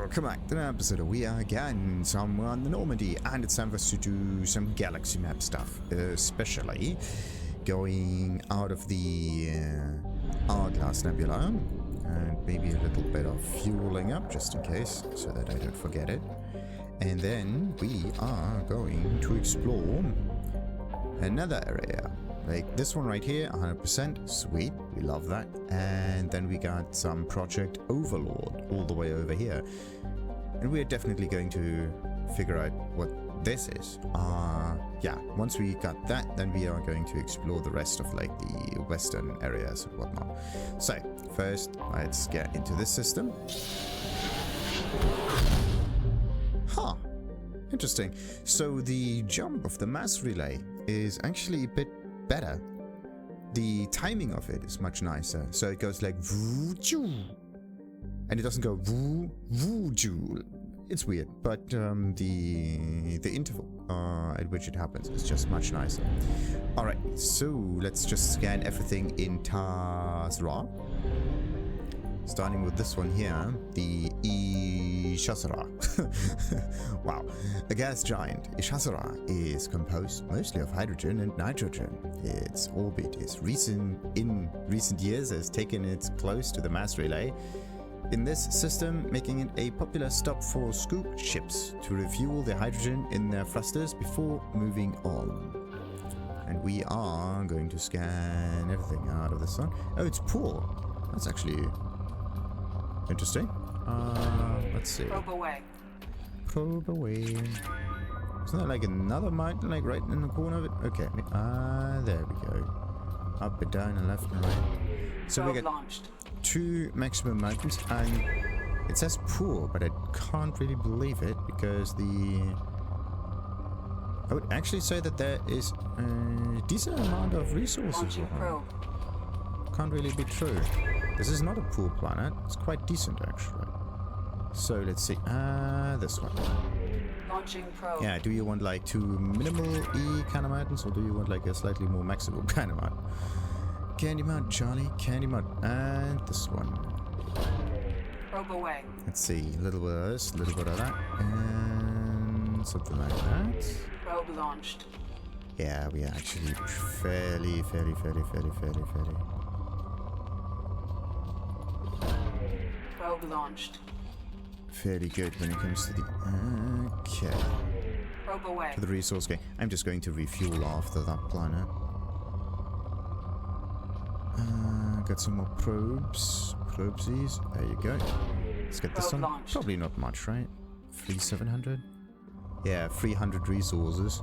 Welcome back to the episode. We are again somewhere on the Normandy, and it's time for us to do some galaxy map stuff, especially going out of the Hourglass Nebula, and maybe a little bit of fueling up just in case, so that I don't forget it. And then we are going to explore another area, like this one right here, 100%, sweet, we love that. And then we got some Project Overlord all the way over here. And we're definitely going to figure out what this is. Yeah, once we got that, then we are going to explore the rest of like the western areas and whatnot. So, first, let's get into this system. Huh, interesting. So the jump of the mass relay is actually a bit better. The timing of it is much nicer. So it goes like voo-choo, and it doesn't go voo-voo-choo. It's weird, but the interval at which it happens is just much nicer. Alright, so let's just scan everything in Tazra. Starting with this one here, the Ishasara. Wow. A gas giant, Ishasara is composed mostly of hydrogen and nitrogen. Its orbit is in recent years has taken it close to the mass relay in this system, making it a popular stop for scoop ships to refuel the hydrogen in their thrusters before moving on. And we are going to scan everything out of this one. Oh, it's poor. That's actually interesting. Let's see. Probe away. Probe away. Isn't there like another mountain like right in the corner of it? Okay. There we go. Up and down and left and right. So Probe we get launched. 2 maximum mountains, and it says poor, but I can't really believe it because I would actually say that there is a decent amount of resources. Launching probe. Can't really be true. This is not a poor planet. It's quite decent, actually. So, let's see. This one. Launching probe. Yeah, do you want like 2 minimal E kind of mountains, or do you want like a slightly more maximum kind of mountain? Candy Mount, Charlie. Candy Mount. And this one. Probe away. Let's see. A little bit of this, a little bit of that. And something like that. Probe launched. Yeah, we are actually fairly. Probe launched. Fairly good when it comes to the... Okay. Probe away. To the resource game. I'm just going to refuel after that planet. Got some more probes. Probesies. There you go. Let's get this one. Launched. Probably not much, right? 3,700? Yeah, 300 resources.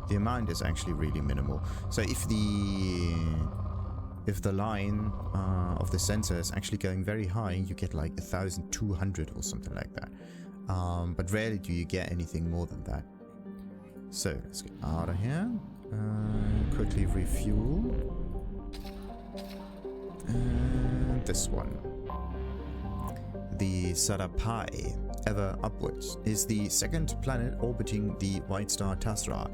The amount is actually really minimal. So if the line of the sensor is actually going very high, you get like 1,200 or something like that. But rarely do you get anything more than that. So let's get out of here. Quickly refuel. And this one. The Sarapai, ever upwards, is the second planet orbiting the white star Tazra.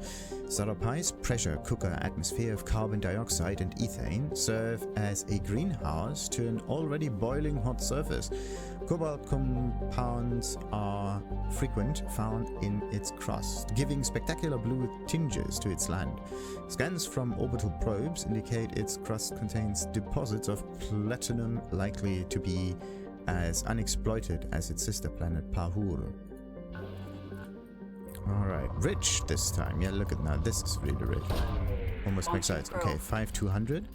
Sarapai's pressure cooker atmosphere of carbon dioxide and ethane serve as a greenhouse to an already boiling hot surface. Cobalt compounds are frequent found in its crust, giving spectacular blue tinges to its land. Scans from orbital probes indicate its crust contains deposits of platinum likely to be as unexploited as its sister planet Pahur. Alright, rich this time. Yeah, look at now. This is really rich. Almost makes sense. Okay, 5,200.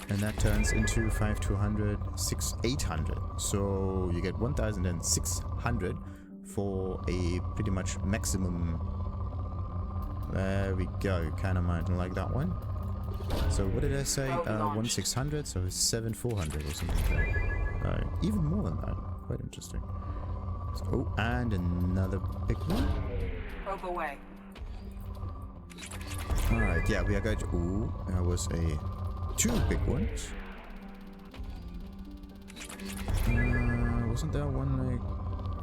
And that turns into 5,200, 6,800. So you get 1,600 for a pretty much maximum. There we go. Kind of mountain like that one. So what did I say? 1,600, so 7,400 or something like that. Even more than that. Quite interesting. Oh, and another big one. Probe away. Alright, yeah, we are going to... Ooh, there was 2 big ones. Wasn't there one like...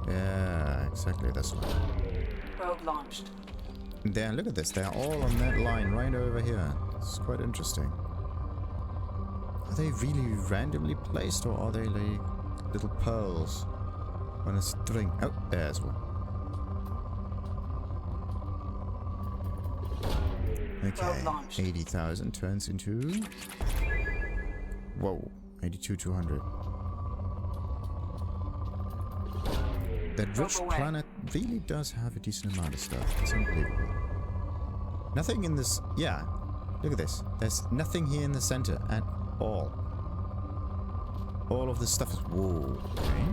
Yeah, exactly, this one. Probe launched. There, look at this. They're all on that line right over here. It's quite interesting. Are they really randomly placed, or are they like little pearls? On a string. Oh, there's one. Okay, 80,000 turns into... Whoa, 82,200. That rich planet really does have a decent amount of stuff. It's unbelievable. Nothing in this... Yeah, look at this. There's nothing here in the center at all. All of this stuff is... Whoa, okay.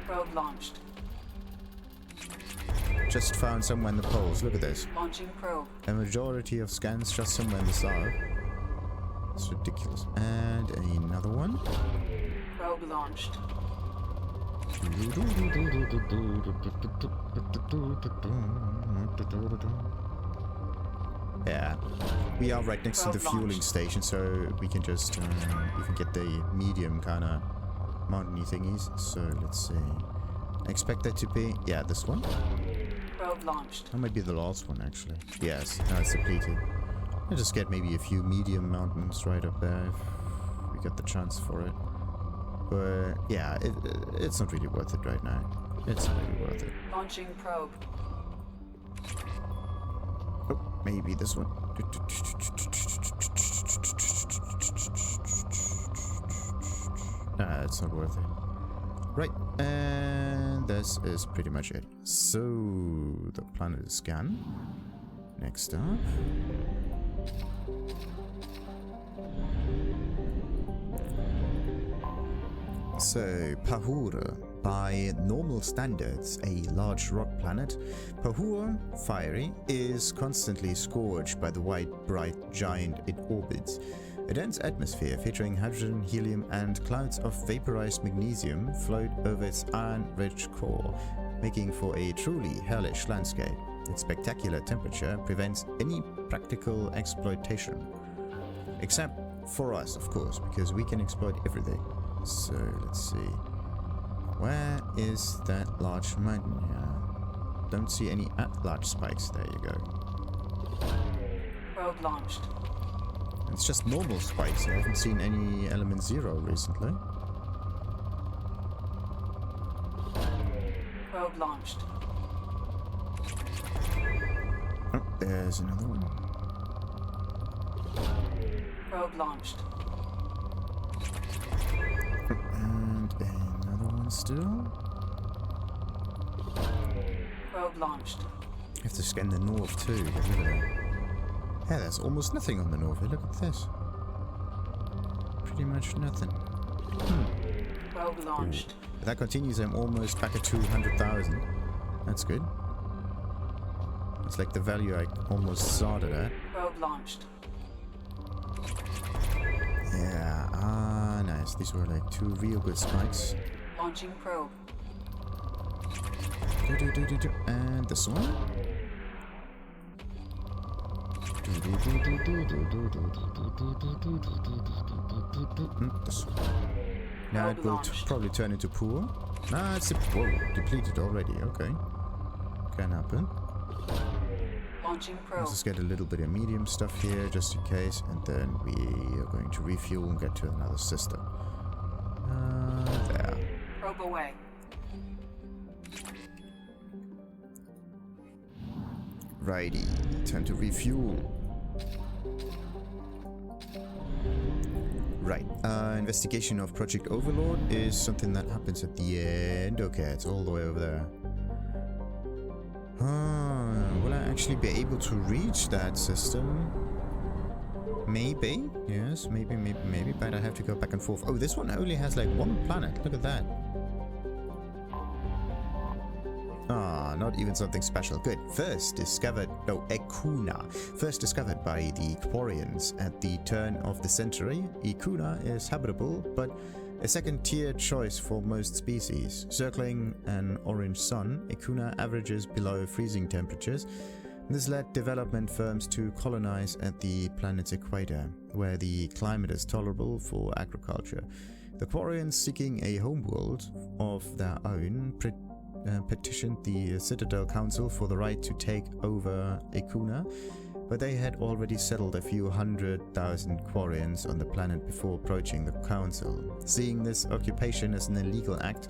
Probe launched. Just found somewhere in the poles. Look at this. Launching probe. A majority of scans just somewhere in the south. It's ridiculous. And another one. Probe launched. Yeah, we are right next to the fueling station, so we can just even get the medium kind of mountainy thingies. So let's see. I expect that to be, yeah, this one. Probe launched. That might be the last one, actually. Yes, now it's depleted. I'll just get maybe a few medium mountains right up there if we get the chance for it. But yeah, it's not really worth it right now. It's not really worth it. Launching probe. Oh, maybe this one. Nah, it's not worth it. Right, and this is pretty much it. So, the planet is scanned. Next up. So, Pahura. By normal standards, a large rock planet, Pahura, fiery, is constantly scorched by the white, bright giant it orbits. A dense atmosphere featuring hydrogen, helium, and clouds of vaporized magnesium float over its iron-rich core, making for a truly hellish landscape. Its spectacular temperature prevents any practical exploitation. Except for us, of course, because we can exploit everything. So, let's see. Where is that large mountain here? Don't see any large spikes. There you go. Probe launched. It's just normal spikes. I haven't seen any element 0 recently. Probe launched. Oh, there's another one. Probe launched. And another one still. Probe launched. I have to scan the north too. Look at that. Yeah, there's almost nothing on the north. Look at this. Pretty much nothing. Probe launched. If that continues, I'm almost back at 200,000. That's good. It's like the value I almost started at. Probe launched. Yeah, nice. These were like 2 real good spikes. Launching probe. And this one. This one. Now it will probably turn into poor. Nah, it's depleted already. Okay. Can happen. Launching probe. Let's just get a little bit of medium stuff here, just in case, and then we are going to refuel and get to another system. There. Probe away. Righty. Time to refuel. Right. Investigation of Project Overlord is something that happens at the end. Okay, it's all the way over there. Will I actually be able to reach that system? Maybe. Yes, maybe. But I have to go back and forth. Oh, this one only has like 1 planet. Look at that. Ah, not even something special. Good. First discovered... No, Ikuna. First discovered by the Quarians at the turn of the century. Ikuna is habitable, but a second-tier choice for most species. Circling an orange sun, Ikuna averages below freezing temperatures. This led development firms to colonize at the planet's equator, where the climate is tolerable for agriculture. The Quarians, seeking a homeworld of their own, petitioned the Citadel Council for the right to take over Ikuna, but they had already settled a few 100,000 Quarians on the planet before approaching the Council. Seeing this occupation as an illegal act,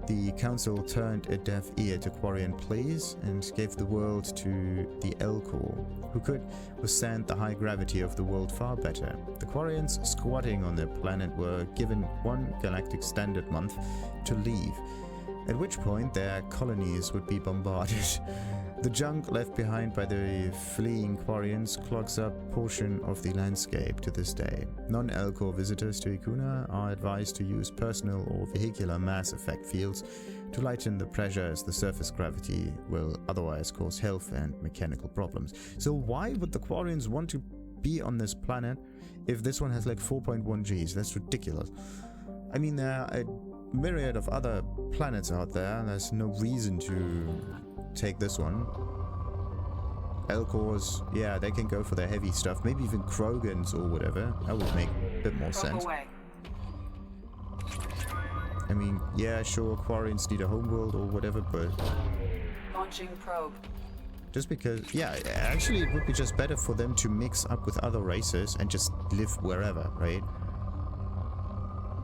the Council turned a deaf ear to Quarian pleas and gave the world to the Elcor, who could withstand the high gravity of the world far better. The Quarians squatting on their planet were given 1 galactic standard month to leave, at which point their colonies would be bombarded. The junk left behind by the fleeing Quarians clogs up a portion of the landscape to this day. Non-Elcor visitors to Ikuna are advised to use personal or vehicular mass effect fields to lighten the pressure, as the surface gravity will otherwise cause health and mechanical problems. So why would the Quarians want to be on this planet if this one has like 4.1 Gs? That's ridiculous. I mean, there are a myriad of other planets out there, and there's no reason to take this one. Elcors, yeah, they can go for their heavy stuff. Maybe even Krogans or whatever. That would make a bit more sense. I mean, yeah, sure, Quarians need a homeworld or whatever, but... Launching probe. Just because, yeah, actually it would be just better for them to mix up with other races and just live wherever, right?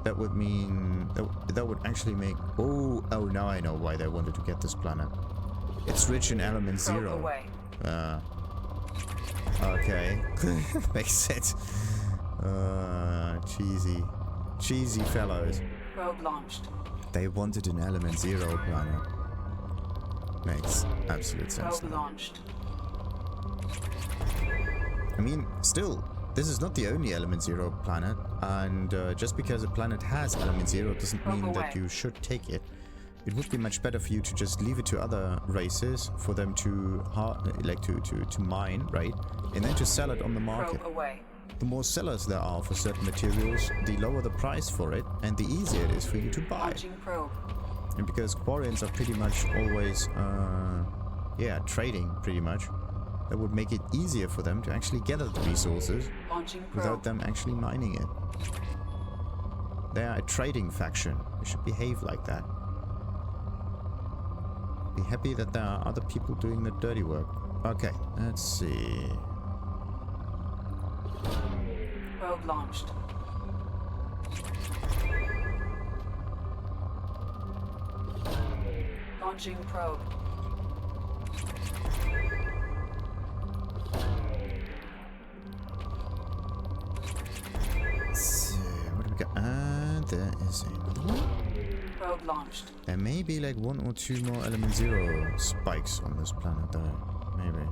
That would mean... That would actually make... Oh, now I know why they wanted to get this planet. It's rich in element zero. Okay. Makes sense. Cheesy fellows. Probe launched. They wanted an element zero planet. Makes absolute sense. Probe launched. I mean, still, this is not the only element zero planet, and just because a planet has element zero doesn't mean that you should take it. It would be much better for you to just leave it to other races for them to to mine, right? And then to sell it on the market. The more sellers there are for certain materials, the lower the price for it, and the easier it is for you to buy. And because Quarians are pretty much always, trading pretty much, that would make it easier for them to actually gather the resources without them actually mining it. They are a trading faction. They should behave like that. Be happy that there are other people doing the dirty work. Okay, let's see. Probe launched. Launching probe. So, what do we got? There is another one. Probe launched. There may be like 1 or 2 more element zero spikes on this planet though. Maybe.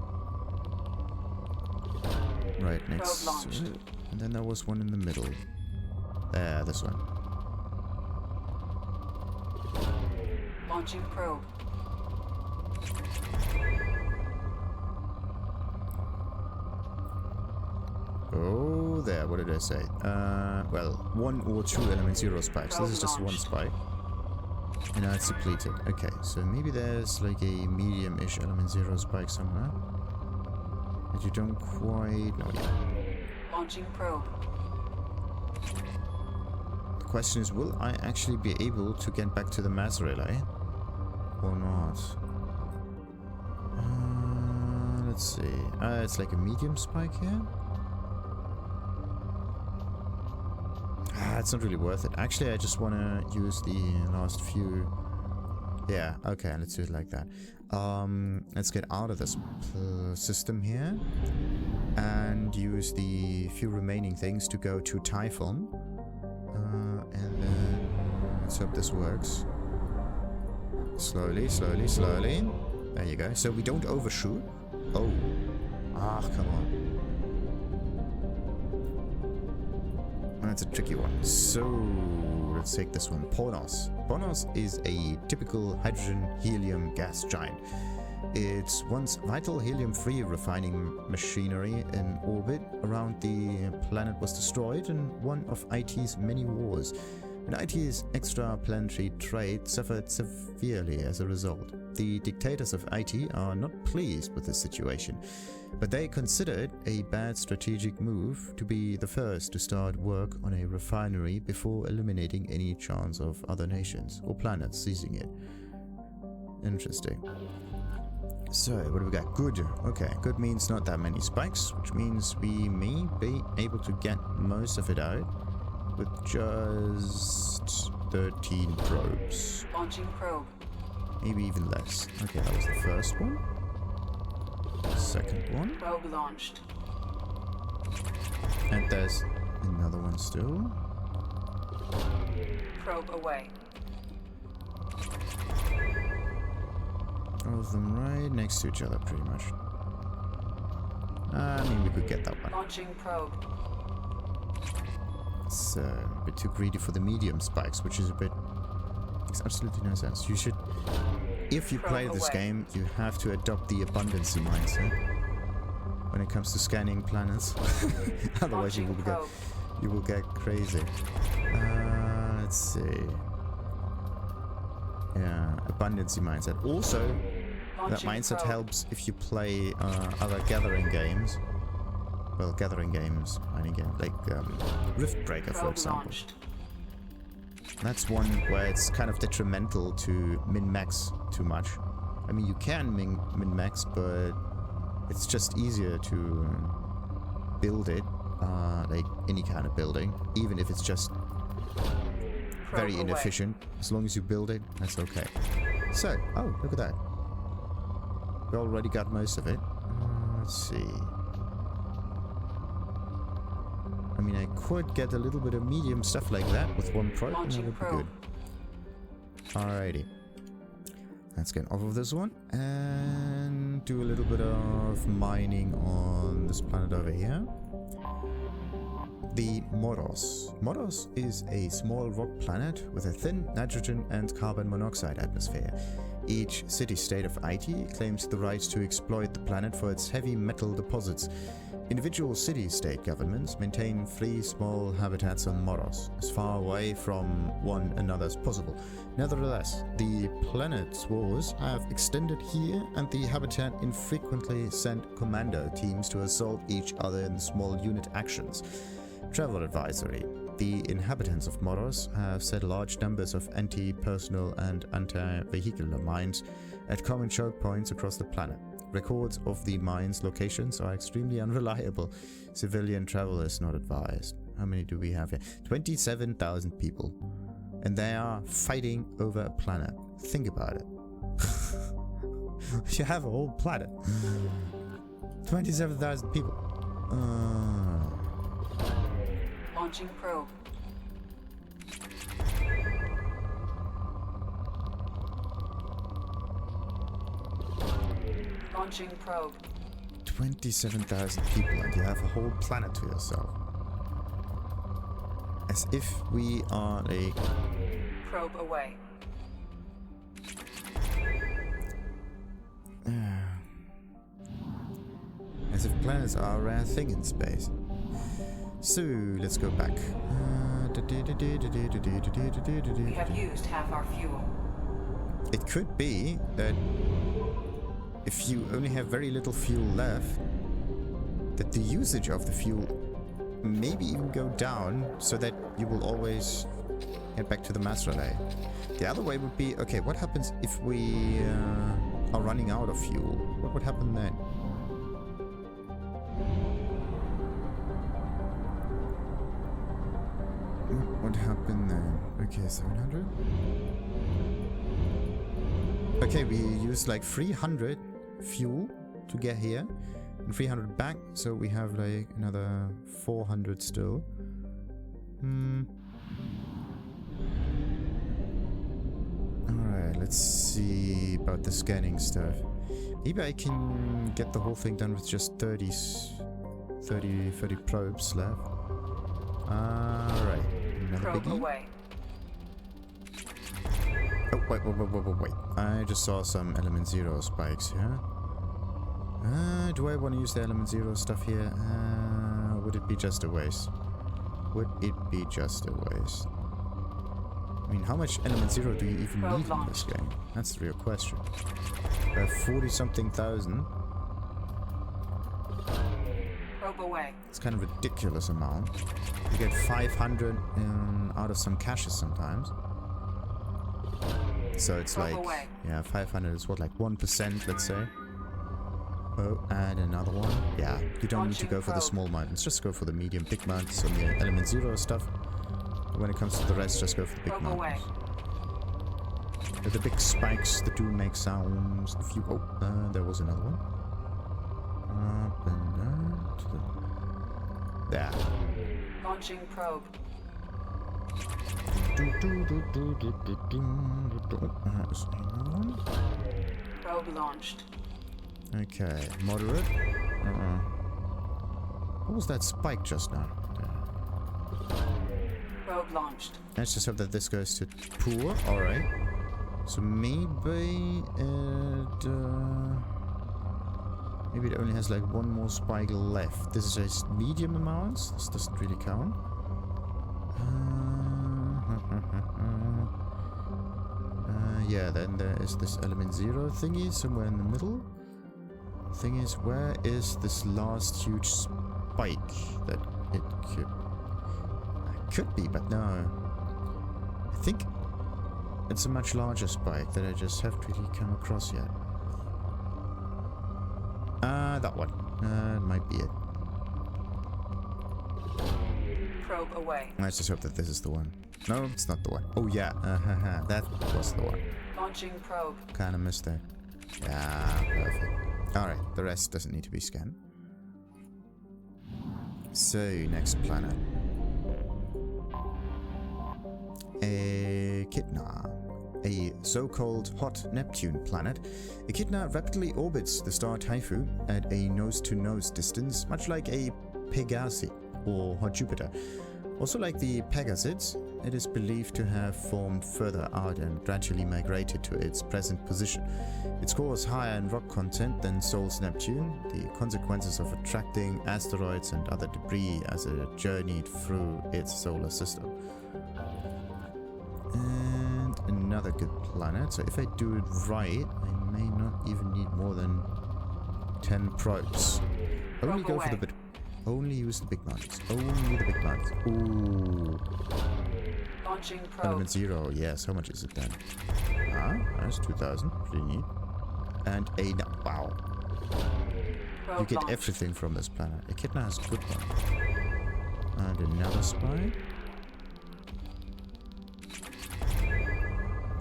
Right next to it. And then there was one in the middle. There, this one. Launching probe. Oh, there. What did I say? Well, 1 or 2 element zero spikes. This is just 1 spike. And now it's depleted. Okay, so maybe there's like a medium-ish element zero spike somewhere that you don't quite know yet. Launching probe. The question is, will I actually be able to get back to the mass relay or not? Let's see. It's like a medium spike here. It's not really worth it. Actually, I just want to use the last few. Yeah, okay, let's do it like that. Let's get out of this system here and use the few remaining things to go to Typhon. And then let's hope this works. Slowly, slowly, slowly. There you go. So we don't overshoot. Oh. Ah, come on. That's a tricky one. So let's take this one. Pornos. Pornos is a typical hydrogen-helium gas giant. It's once vital helium-free refining machinery in orbit around the planet was destroyed in one of Aite's many wars, and Aite's extra-planetary trade suffered severely as a result. The dictators of Aite are not pleased with this situation, but they consider it a bad strategic move to be the first to start work on a refinery before eliminating any chance of other nations or planets seizing it. Interesting. So, what do we got? Good. Okay, good means not that many spikes, which means we may be able to get most of it out with just 13 probes. Launching probe. Maybe even less. Okay, that was the first one. Second one. Probe launched. And there's another one still. Probe away. All of them right next to each other, pretty much. I mean, we could get that one. Launching probe. It's a bit too greedy for the medium spikes, which is a bit... makes absolutely no sense. You should... if you play this game, you have to adopt the abundancy mindset when it comes to scanning planets. Otherwise you will get crazy. Let's see. Yeah, abundancy mindset. Also, that mindset helps if you play other gathering games. Well, gathering games, mining game, like Rift Breaker, for example. That's one where it's kind of detrimental to min-max too much. I mean, you can min-max, but it's just easier to build it, like any kind of building, even if it's just very inefficient. As long as you build it, that's okay. So, oh, look at that. We already got most of it. Let's see. I mean, I could get a little bit of medium stuff like that with one probe, and that would be good. Alrighty. Let's get off of this one and do a little bit of mining on this planet over here. The Moros. Moros is a small rock planet with a thin nitrogen and carbon monoxide atmosphere. Each city-state of Aite claims the right to exploit the planet for its heavy metal deposits. Individual city-state governments maintain free small habitats on Moros, as far away from one another as possible. Nevertheless, the planet's wars have extended here, and the habitat infrequently sent commando teams to assault each other in small unit actions. Travel advisory. The inhabitants of Moros have set large numbers of anti-personnel and anti-vehicular mines at common choke points across the planet. Records of the mines' locations are extremely unreliable. Civilian travel is not advised. How many do we have here? 27,000 people. And they are fighting over a planet. Think about it. You have a whole planet. 27,000 people. Launching probe. Launching probe. 27,000 people, and you have a whole planet to yourself. As if we are a... Probe away. As if planets are a rare thing in space. So, let's go back. We have used half our fuel. It could be that if you only have very little fuel left, that the usage of the fuel maybe even go down so that you will always get back to the mass relay. The other way would be, okay, what happens if we are running out of fuel? What would happen then? What would happen then? Okay, 700. Okay, we used like 300 fuel to get here and 300 back, so we have like another 400 still. Alright, let's see about the scanning stuff. Maybe I can get the whole thing done with just 30 probes left. Alright, another Probe biggie. away. Oh, wait. I just saw some element 0 spikes here. Do I want to use the element 0 stuff here? Would it be just a waste? Would it be just a waste? I mean, how much element 0 do you even need in this game? That's the real question. 40-something thousand. Probe away. It's kind of a ridiculous amount. You get 500 out of some caches sometimes. So it's like, yeah, 500 is what, like 1%, let's say. Oh, and another one. Yeah, you don't need to go for the small mountains. Just go for the medium, big mountains on the element 0 stuff. When it comes to the rest, just go for the big mountains. The big spikes that do make sounds. If you... Oh, there was another one. Up and there. Launching probe. Probe launched. Okay, moderate. What was that spike just now? Probe launched. Let's just hope that this goes to poor. Alright. So maybe it... maybe it only has like one more spike left. This is a medium amount. This doesn't really count. Yeah, then there is this element 0 thingy somewhere in the middle. Thing is, where is this last huge spike that it could be, but no. I think it's a much larger spike that I just haven't really come across yet. That one. Might be it. Probe away. Let's just hope that this is the one. No, it's not the one. Oh yeah, that was the one. Launching probe. Kinda missed that. Yeah, perfect. Alright, the rest doesn't need to be scanned. So, next planet. Echidna. A so-called hot Neptune planet, Echidna rapidly orbits the star Typhoon at a nose-to-nose distance, much like a Pegasi or hot Jupiter. Also like the Pegasids, it is believed to have formed further out and gradually migrated to its present position. Its core is higher in rock content than Sol's Neptune, the consequences of attracting asteroids and other debris as it journeyed through its solar system. And another good planet, so if I do it right, I may not even need more than 10 probes. Only go for the bit. Only use the big mountains. Only the big mountains. Ooh. Launching probe. Element 0. Yes. How much is it then? That's 2,000. Pretty neat. And a... Wow. Probe You get launched. everything from this planet. Echidna has a good one. And another spike.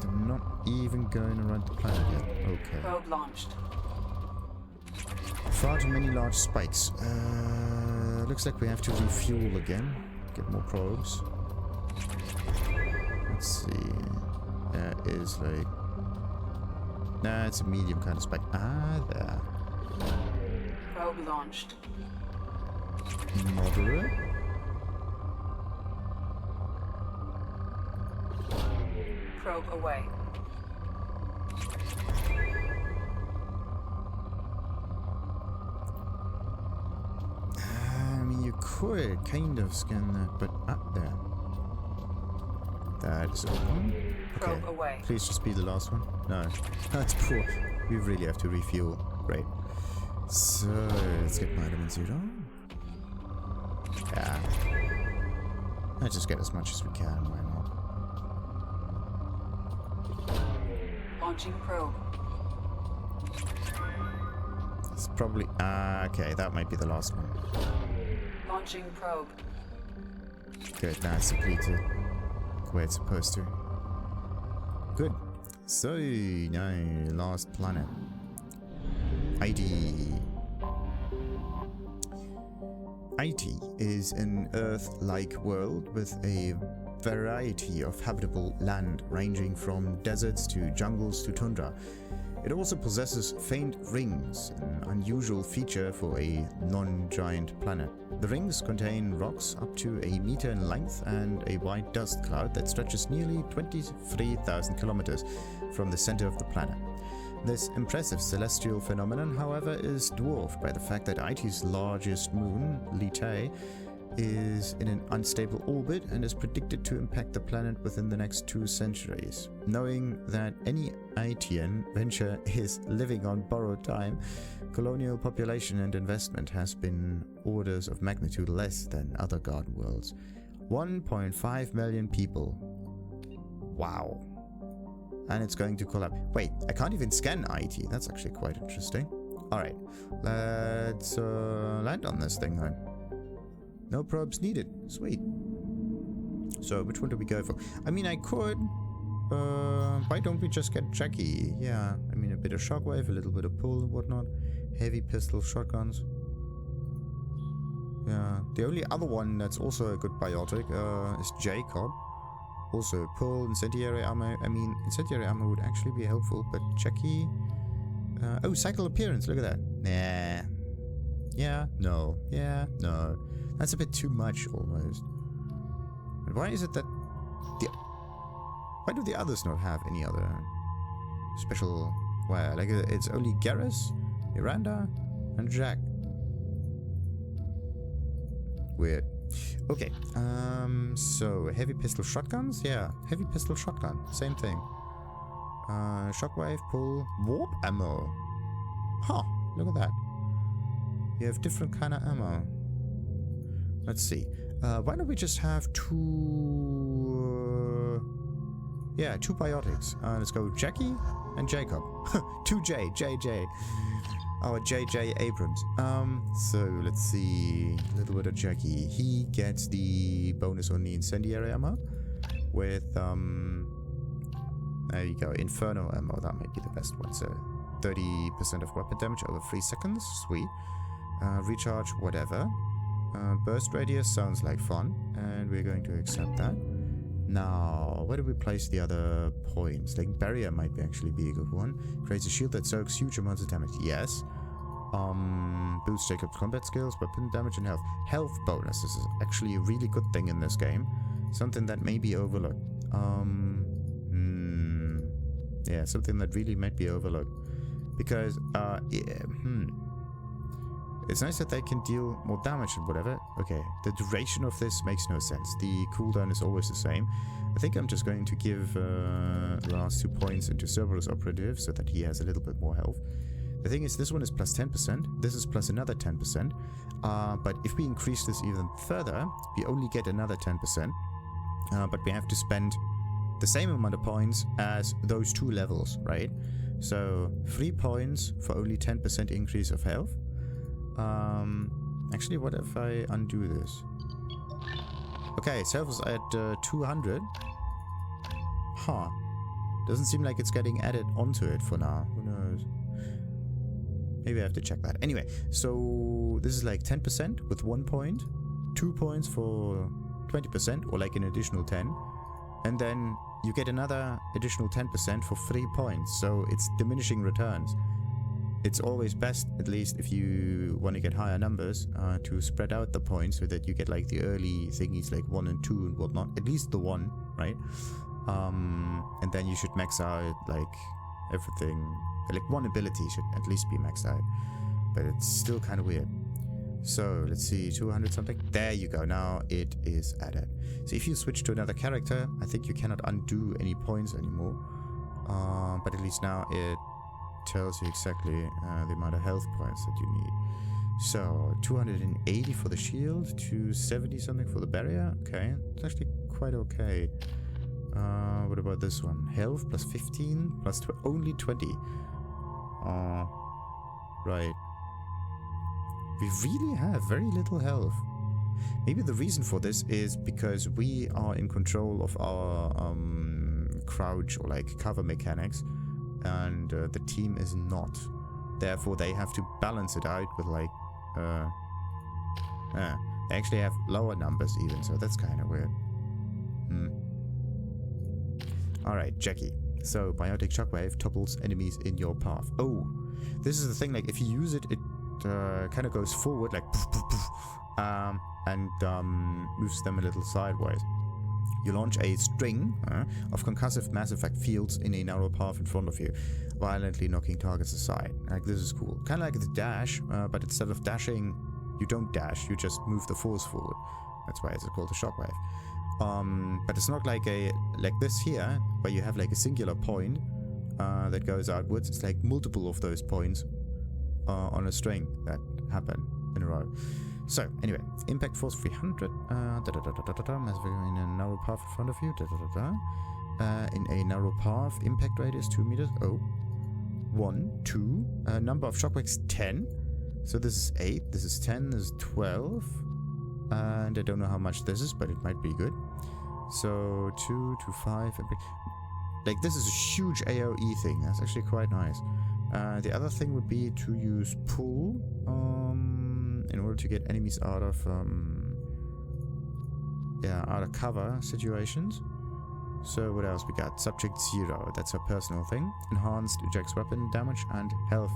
I'm not even going around the planet yet. Okay. Probe launched. Far too many large spikes. Looks like we have to refuel again. Get more probes. Let's see. There is like... Nah, it's a medium kind of spike. There. Probe launched. Moderate. Probe away. I mean, you could kind of scan that, but up there. That is open. Okay. Probe away. Please just be the last one. No, that's poor. We really have to refuel. Great. So let's get my element 0. Yeah. Let's just get as much as we can. Why not? Launching probe. It's probably... okay, that might be the last one. Launching probe. Good, now it's depleted. Where it's supposed to. Good. So, now, last planet. Aite. Aite is an Earth-like world with a variety of habitable land ranging from deserts to jungles to tundra. It also possesses faint rings, an unusual feature for a non-giant planet. The rings contain rocks up to a meter in length and a white dust cloud that stretches nearly 23,000 kilometers from the center of the planet. This impressive celestial phenomenon, however, is dwarfed by the fact that Aite's largest moon, Aite, is in an unstable orbit and is predicted to impact the planet within the next 2 centuries. Knowing that any Aitean venture is living on borrowed time, colonial population and investment has been orders of magnitude less than other garden worlds. 1.5 million people. Wow. And it's going to collapse. Wait, I can't even scan Aite. That's actually quite interesting. Alright, let's land on this thing then. No probes needed. Sweet. So, which one do we go for? I mean, I could... why don't we just get Jackie? Yeah, I mean, a bit of shockwave, a little bit of pull and whatnot. Heavy pistol shotguns. Yeah, the only other one that's also a good biotic is Jacob. Also, pull, incendiary ammo. I mean, incendiary ammo would actually be helpful, but Jackie... oh, cycle appearance, look at that. Nah. Yeah, no. Yeah, no. That's a bit too much, almost. And why is it that... Why do the others not have any other special wear? Like, it's only Garrus, Miranda, and Jack. Weird. Okay, so heavy pistol shotguns? Yeah, heavy pistol shotgun, same thing. Shockwave, pull, warp ammo. Huh, look at that. You have different kind of ammo. Let's see. Why don't we just have two... yeah, two biotics. Let's go Jackie and Jacob. 2J, JJ. Our JJ Abrams. So let's see. A little bit of Jackie. He gets the bonus on the incendiary ammo with there you go, Inferno ammo. That might be the best one. So 30% of weapon damage over 3 seconds. Sweet. Recharge, whatever. Burst radius sounds like fun, and we're going to accept that. Now, where do we place the other points? Like, barrier might actually be a good one. Creates a shield that soaks huge amounts of damage. Yes. Boosts Jacob's combat skills, weapon damage, and health. Health bonus. This is actually a really good thing in this game. Something that may be overlooked. Yeah, something that really might be overlooked. Because, it's nice that they can deal more damage and whatever. Okay, the duration of this makes no sense. The cooldown is always the same. I think I'm just going to give the last 2 points into Cerberus Operative so that he has a little bit more health. The thing is, this one is plus 10%. This is plus another 10%. But if we increase this even further, we only get another 10%. But we have to spend the same amount of points as those 2 levels, right? So 3 points for only 10% increase of health. Actually, what if I undo this? Okay, self is at 200. Huh. Doesn't seem like it's getting added onto it for now. Who knows? Maybe I have to check that. Anyway, so this is like 10% with 1 point. 2 points for 20%, or like an additional 10. And then you get another additional 10% for 3 points. So it's diminishing returns. It's always best, at least if you want to get higher numbers, to spread out the points so that you get like the early thingies like 1 and 2 and whatnot. At least the 1, right? And then you should max out like everything. Like 1 ability should at least be maxed out. But it's still kind of weird. So let's see, 200 something. There you go. Now it is added. So if you switch to another character, I think you cannot undo any points anymore. But at least now it tells you exactly the amount of health points that you need. So 280 for the shield, 270 something for the barrier. Okay, it's actually quite okay. What about this one? Health plus 15 plus only 20. Right. We really have very little health. Maybe the reason for this is because we are in control of our crouch or like cover mechanics, and the team is not. Therefore, they have to balance it out with like they actually have lower numbers even, so that's kind of weird. Alright, Jackie. So, Biotic Shockwave topples enemies in your path. Oh, this is the thing, like, if you use it, it kind of goes forward, like, poof, poof, poof, and moves them a little sideways. You launch a string of concussive mass effect fields in a narrow path in front of you, violently knocking targets aside. Like, this is cool. Kind of like the dash, but instead of dashing, you don't dash, you just move the force forward. That's why it's called a shockwave. But it's not like this here, where you have like a singular point that goes outwards. It's like multiple of those points on a string that happen in a row. So, anyway, impact force 300, in a narrow path in front of you, in a narrow path, impact radius 2 meters, 1, 2. Number of shockwaves 10. So this is 8, this is 10, this is 12. And I don't know how much this is, but it might be good. So 2 to 5. Like, this is a huge AoE thing. That's actually quite nice. The other thing would be to use pull in order to get enemies out of cover situations. So what else we got? Subject 0. That's her personal thing. Enhanced ejects weapon damage and health.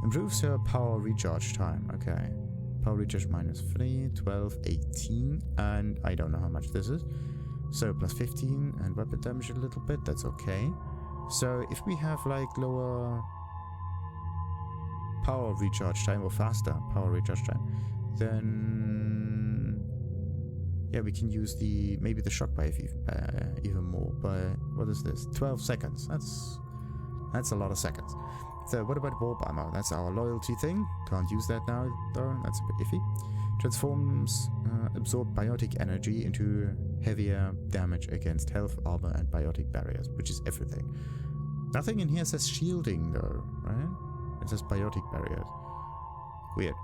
Improves her power recharge time. Okay. Power recharge -3, 12, 18, and I don't know how much this is. So plus 15 and weapon damage a little bit. That's okay. So if we have like lower power recharge time or faster power recharge time, then yeah, we can use maybe the shockwave even more. But what is this? 12 seconds. That's a lot of seconds. So what about warp armor? That's our loyalty thing. Can't use that now though. That's a bit iffy. Transforms absorb biotic energy into heavier damage against health, armor, and biotic barriers, which is everything. Nothing in here says shielding though, right? It says biotic barriers. Weird.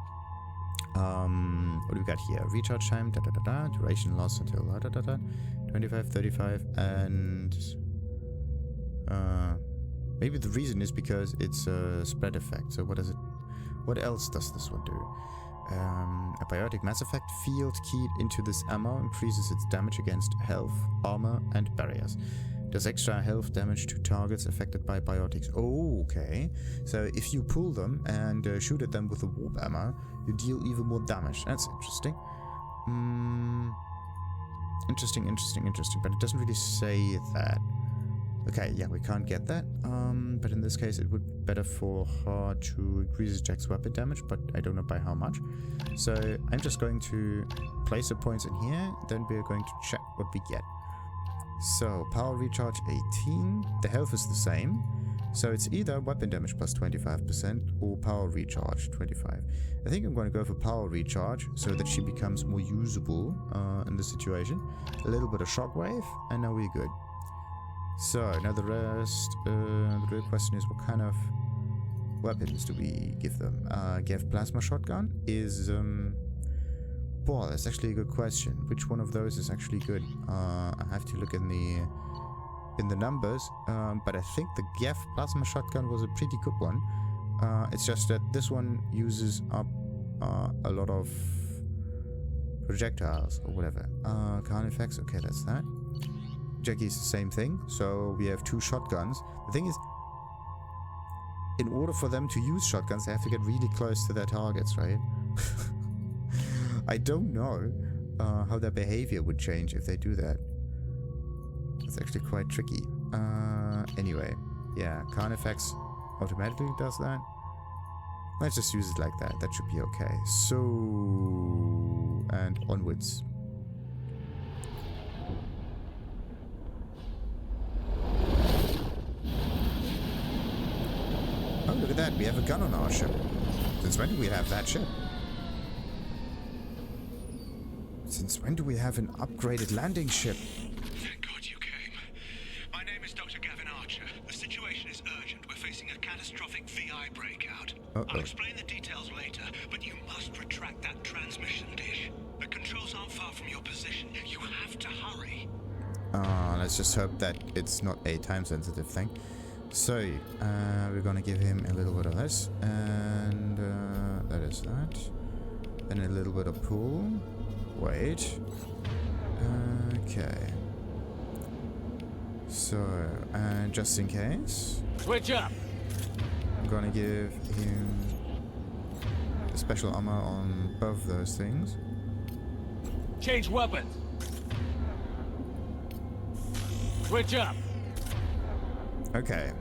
What do we got here? Recharge time, duration loss until 25, 35, and maybe the reason is because it's a spread effect. So what else does this one do? A biotic mass effect field keyed into this ammo increases its damage against health, armor, and barriers. Does extra health damage to targets affected by biotics. Oh, okay. So if you pull them and shoot at them with the warp ammo, you deal even more damage. That's interesting. Interesting. But it doesn't really say that. Okay, yeah, we can't get that. But in this case, it would be better for her to increase Jack's weapon damage, but I don't know by how much. So I'm just going to place the points in here, then we're going to check what we get. So, power recharge 18. The health is the same. So it's either weapon damage plus 25% or power recharge 25. I think I'm going to go for power recharge so that she becomes more usable in this situation. A little bit of shockwave, and now we're good. So, now the rest, the real question is what kind of weapons do we give them? Give plasma shotgun is, boy, that's actually a good question. Which one of those is actually good? I have to look in the numbers, but I think the GEF plasma shotgun was a pretty good one. It's just that this one uses up a lot of projectiles or whatever. Current effects, okay, that's that. Jackie's the same thing, so we have 2 shotguns. The thing is, in order for them to use shotguns, they have to get really close to their targets, right? I don't know how their behavior would change if they do that. It's actually quite tricky. Anyway, yeah, Khan effects automatically does that. Let's just use it like that. That should be okay. So, and onwards. Oh, look at that. We have a gun on our ship. Since when do we have that ship? Since when do we have an upgraded landing ship? Thank God you came. My name is Dr. Gavin Archer. The situation is urgent. We're facing a catastrophic VI breakout. I'll explain the details later, but you must retract that transmission dish. The controls aren't far from your position. You have to hurry. Let's just hope that it's not a time-sensitive thing. So, we're gonna give him a little bit of this, and that is that. Then a little bit of pull. Wait. Okay. So, and just in case, switch up. I'm gonna give him a special armor on both those things. Change weapons. Switch up. Okay.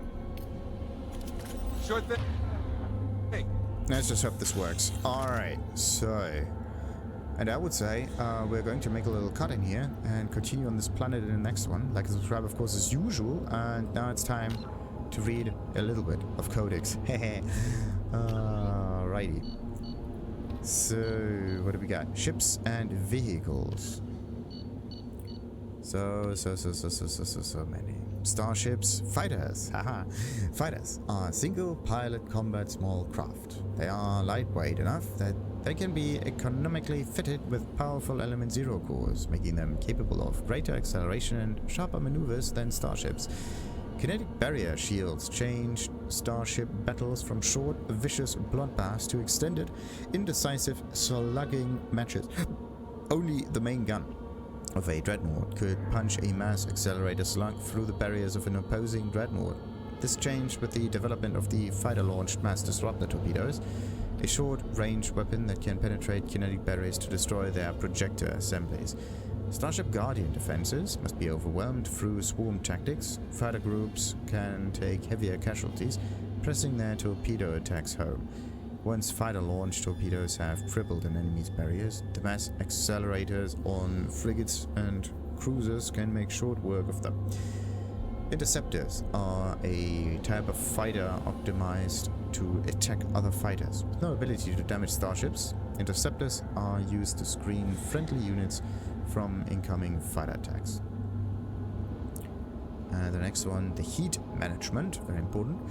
Short thing. Hey. Let's just hope this works. Alright, so... And I would say we're going to make a little cut in here and continue on this planet in the next one. Like and subscribe, of course, as usual. And now it's time to read a little bit of Codex. Alrighty. So, what do we got? Ships and vehicles. So many. Starship's fighters, fighters are single-pilot combat small craft. They are lightweight enough that they can be economically fitted with powerful Element Zero cores, making them capable of greater acceleration and sharper maneuvers than starships. Kinetic barrier shields change starship battles from short, vicious bloodbaths to extended, indecisive slugging matches. Only the main gun of a dreadnought could punch a mass accelerator slug through the barriers of an opposing dreadnought. This changed with the development of the fighter-launched mass disruptor torpedoes, a short-range weapon that can penetrate kinetic barriers to destroy their projector assemblies. Starship Guardian defenses must be overwhelmed through swarm tactics. Fighter groups can take heavier casualties, pressing their torpedo attacks home. Once fighter-launched torpedoes have crippled an enemy's barriers, the mass accelerators on frigates and cruisers can make short work of them. Interceptors are a type of fighter optimized to attack other fighters. With no ability to damage starships, interceptors are used to screen friendly units from incoming fighter attacks. The next one, the heat management, very important.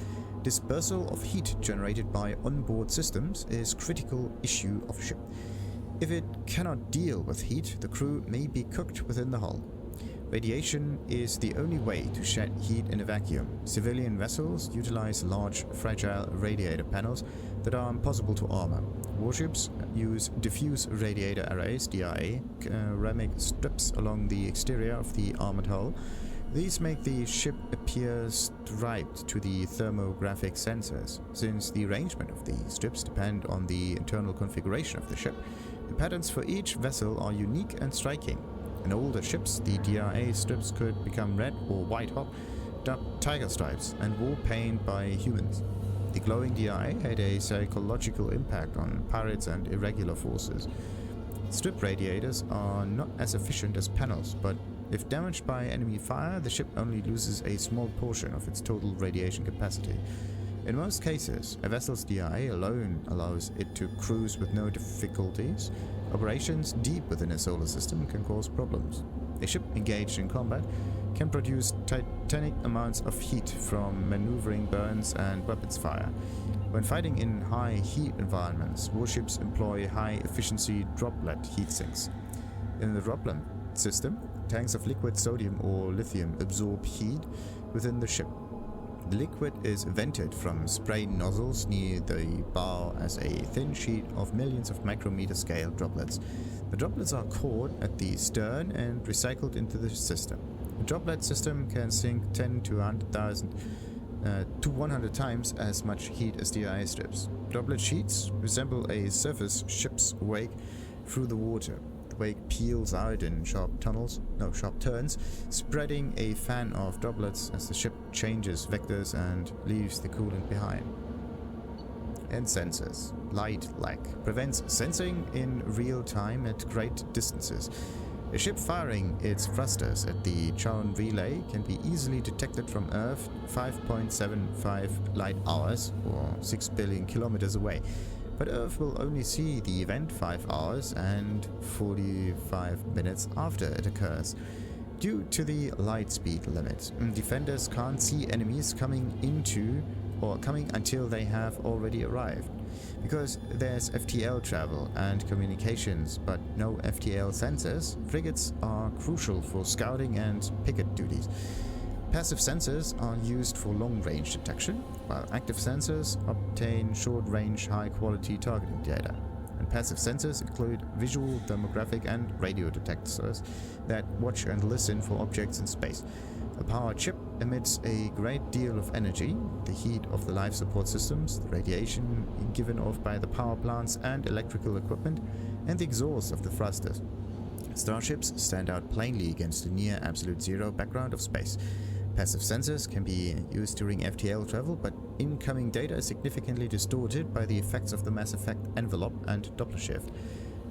Dispersal of heat generated by onboard systems is a critical issue of a ship. If it cannot deal with heat, the crew may be cooked within the hull. Radiation is the only way to shed heat in a vacuum. Civilian vessels utilize large, fragile radiator panels that are impossible to armor. Warships use diffuse radiator arrays, DRA, ceramic strips along the exterior of the armored hull. These make the ship appear striped to the thermographic sensors. Since the arrangement of the strips depend on the internal configuration of the ship, the patterns for each vessel are unique and striking. In older ships, the DRA strips could become red or white hot, dubbed tiger stripes, and war paint by humans. The glowing DRA had a psychological impact on pirates and irregular forces. Strip radiators are not as efficient as panels, but if damaged by enemy fire, the ship only loses a small portion of its total radiation capacity. In most cases, a vessel's DRA alone allows it to cruise with no difficulties. Operations deep within a solar system can cause problems. A ship engaged in combat can produce titanic amounts of heat from maneuvering burns and weapons fire. When fighting in high heat environments, warships employ high-efficiency droplet heat sinks. In the droplet system, tanks of liquid sodium or lithium absorb heat within the ship. The liquid is vented from spray nozzles near the bow as a thin sheet of millions of micrometer scale droplets. The droplets are caught at the stern and recycled into the system. The droplet system can sink 10 to 100 times as much heat as the DRA strips. Droplet sheets resemble a surface ship's wake through the water. The wake peels out in sharp turns, spreading a fan of droplets as the ship changes vectors and leaves the coolant behind. And sensors. Light lag prevents sensing in real time at great distances. A ship firing its thrusters at the Chown relay can be easily detected from Earth 5.75 light hours or 6 billion kilometers away. But Earth will only see the event 5 hours and 45 minutes after it occurs. Due to the light speed limit, defenders can't see enemies coming until they have already arrived. Because there's FTL travel and communications, but no FTL sensors, frigates are crucial for scouting and picket duties. Passive sensors are used for long-range detection, while active sensors obtain short-range, high-quality targeting data. And passive sensors include visual, thermographic, and radio detectors that watch and listen for objects in space. A power chip emits a great deal of energy, the heat of the life support systems, the radiation given off by the power plants and electrical equipment, and the exhaust of the thrusters. Starships stand out plainly against the near absolute zero background of space. Passive sensors can be used during FTL travel, but incoming data is significantly distorted by the effects of the mass effect envelope and Doppler shift.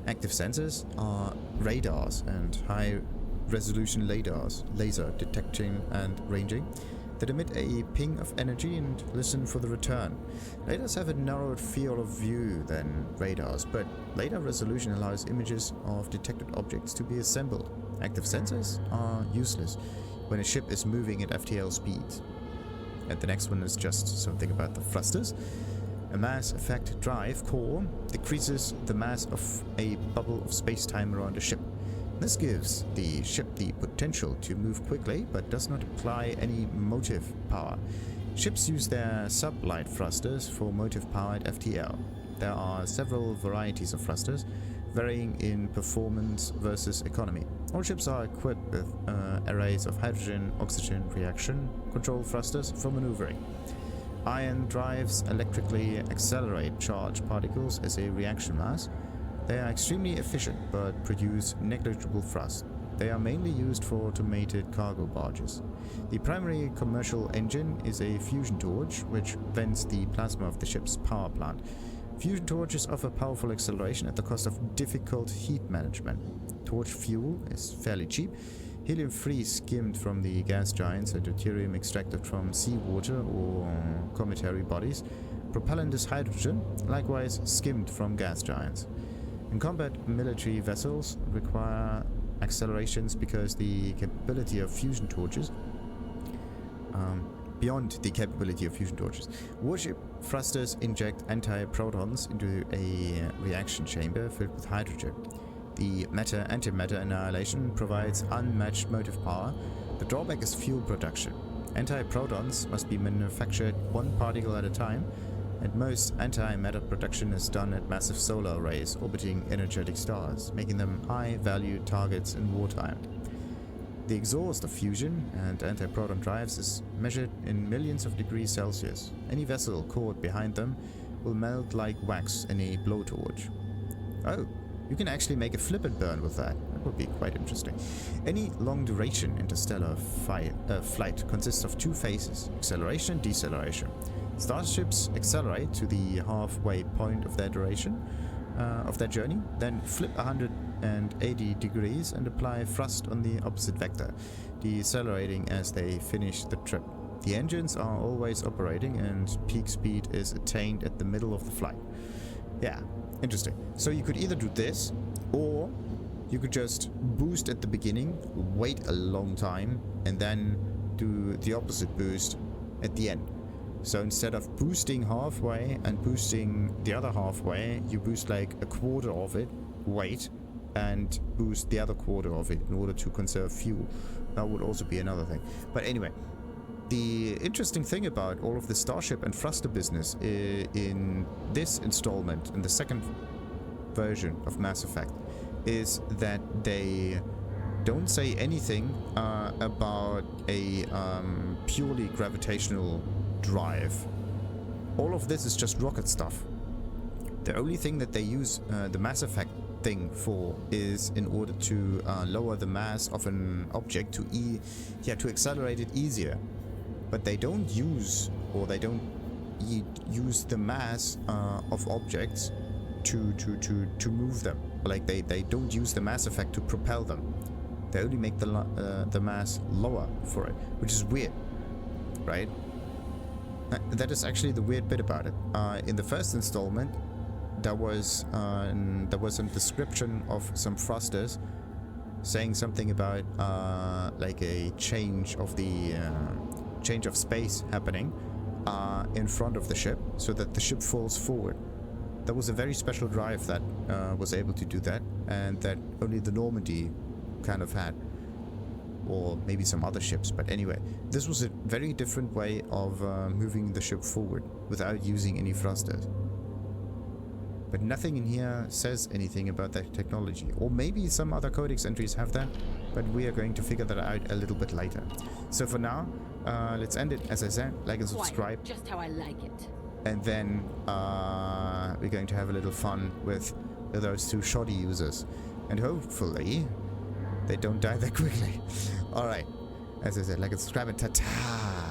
Active sensors are radars and high-resolution laser detection and ranging, that emit a ping of energy and listen for the return. Lasers have a narrowed field of view than radars, but later resolution allows images of detected objects to be assembled. Active sensors are useless. when a ship is moving at FTL speeds. And the next one is just something about the thrusters. A mass effect drive core decreases the mass of a bubble of space-time around a ship. This gives the ship the potential to move quickly, but does not apply any motive power. Ships use their sublight thrusters for motive power at FTL. There are several varieties of thrusters, varying in performance versus economy. All ships are equipped with arrays of hydrogen-oxygen reaction control thrusters for maneuvering. Ion drives electrically accelerate charged particles as a reaction mass. They are extremely efficient but produce negligible thrust. They are mainly used for automated cargo barges. The primary commercial engine is a fusion torch, which vents the plasma of the ship's power plant. Fusion torches offer powerful acceleration at the cost of difficult heat management. Torch fuel is fairly cheap. Helium-3 skimmed from the gas giants and deuterium extracted from seawater or cometary bodies. Propellant is hydrogen, likewise skimmed from gas giants. In combat, military vessels require accelerations because the capability of fusion torches beyond the capability of fusion torches. Warship thrusters inject anti-protons into a reaction chamber filled with hydrogen. The matter-antimatter annihilation provides unmatched motive power. The drawback is fuel production. Anti-protons must be manufactured one particle at a time, and most antimatter production is done at massive solar arrays orbiting energetic stars, making them high-value targets in wartime. The exhaust of fusion and anti-proton drives is measured in millions of degrees Celsius. Any vessel caught behind them will melt like wax in a blowtorch. Oh, you can actually make a flip and burn with that. That would be quite interesting. Any long-duration interstellar flight consists of two phases, acceleration and deceleration. Starships accelerate to the halfway point of their duration, of their journey, then flip 180 degrees and apply thrust on the opposite vector, decelerating as they finish the trip. The engines are always operating and peak speed is attained at the middle of the flight. Yeah, interesting. So you could either do this, or you could just boost at the beginning, wait a long time, and then do the opposite boost at the end. So instead of boosting halfway and boosting the other halfway, you boost like a quarter of it, wait, and boost the other quarter of it in order to conserve fuel. That would also be another thing. But anyway, the interesting thing about all of the Starship and thruster business in this installment, in the second version of Mass Effect, is that they don't say anything about a purely gravitational drive. All of this is just rocket stuff. The only thing that they use the Mass Effect thing for is in order to lower the mass of an object to accelerate it easier. But they don't use, or they don't use the mass of objects to move them. Like they don't use the mass effect to propel them. They only make the mass lower for it, which is weird, right? That is actually the weird bit about it. In the first installment, there was a description of some thrusters saying something about like a change of space happening in front of the ship, so that the ship falls forward. There was a very special drive that was able to do that, and that only the Normandy kind of had, or maybe some other ships. But anyway, this was a very different way of moving the ship forward without using any thrusters. But nothing in here says anything about that technology. Or maybe some other Codex entries have that, but we are going to figure that out a little bit later. So for now, let's end it, as I said, like and subscribe. Just how I like it. And then we're going to have a little fun with those two shoddy users. And hopefully they don't die that quickly. Alright, as I said, like and subscribe, and ta-ta!